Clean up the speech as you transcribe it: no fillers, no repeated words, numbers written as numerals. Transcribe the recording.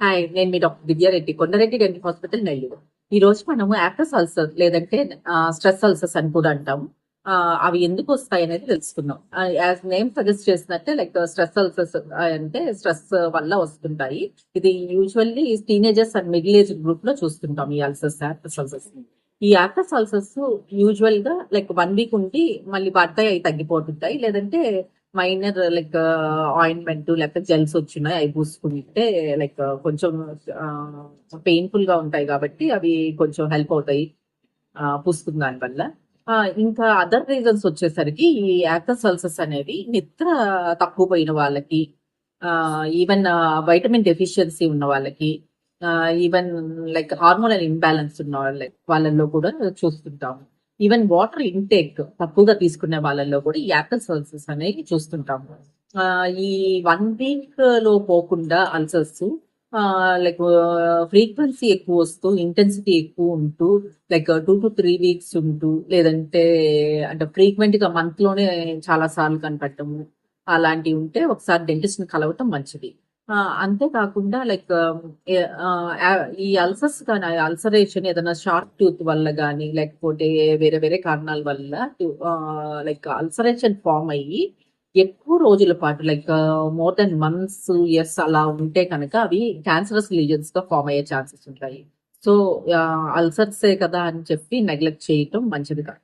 Hi, నేను మీ doctor Divya Reddy, Kondareddy dental hospital, Nellore. ఈ రోజు మనము యాక్టస్ అల్సర్ లేదంటే స్ట్రెస్ అల్సర్స్ అని కూడా అంటాం. అవి ఎందుకు వస్తాయి అనేది తెలుసుకుందాం. యాజ్ నేమ్ సజెస్ట్ చేసినట్టే లైక్ స్ట్రెస్ అల్సర్స్ అంటే స్ట్రెస్ వల్ల వస్తుంటాయి. ఇది usually teenagers and middle age group లో చూస్తుంటాం ఈ అల్సర్స్, యాక్టస్ అల్సర్స్. ఈ యాక్టస్ అల్సర్స్ యూజువల్ గా లైక్ 1 వీక్ ఉండి మళ్ళీ పడతాయి, అవి తగ్గిపోతుంటాయి. లేదంటే మైనర్ లైక్ ఆయింట్మెంట్ లేకపోతే జెల్స్ వచ్చినాయి అవి పూసుకుంటే లైక్ కొంచెం పెయిన్ఫుల్ గా ఉంటాయి కాబట్టి అవి కొంచెం హెల్ప్ అవుతాయి పూసుకున్న దానివల్ల. ఇంకా అదర్ రీజన్స్ వచ్చేసరికి ఈ యాక్టస్ అల్సర్స్ అనేవి నిద్ర తక్కువ పోయిన వాళ్ళకి, ఈవెన్ వైటమిన్ డెఫిషియన్సీ ఉన్న వాళ్ళకి, ఈవెన్ లైక్ హార్మోనల్ ఇంబ్యాలెన్స్ ఉన్న వాళ్ళల్లో కూడా చూస్తుంటాము. ఈవెన్ వాటర్ ఇంటేక్ తక్కువగా తీసుకునే వాళ్ళల్లో కూడా ఈ యాక్టస్ అల్సర్స్ అనేవి చూస్తుంటాము. ఈ 1 వీక్ లో పోకుండా అల్సర్స్ లైక్ ఫ్రీక్వెన్సీ ఎక్కువ వస్తూ ఇంటెన్సిటీ ఎక్కువ ఉంటూ లైక్ 2 to 3 weeks ఉంటూ లేదంటే అంటే ఫ్రీక్వెంట్ గా మంత్ లోనే చాలా సార్లు కనపడటము అలాంటివి ఉంటే ఒకసారి డెంటిస్ట్ ని కలవటం మంచిది. అంతేకాకుండా లైక్ ఈ అల్సర్స్ కానీ అల్సరేషన్ ఏదైనా షార్ట్ టూత్ వల్ల కానీ లేకపోతే వేరే వేరే కారణాల వల్ల లైక్ అల్సరేషన్ ఫామ్ అయ్యి ఎక్కువ రోజుల పాటు like more than months, years అలా ఉంటే కనుక అవి క్యాన్సరస్ లీజన్స్ గా ఫామ్ అయ్యే ఛాన్సెస్ ఉంటాయి. సో అల్సర్సే కదా అని చెప్పి నెగ్లెక్ట్ చేయటం మంచిది కాదు.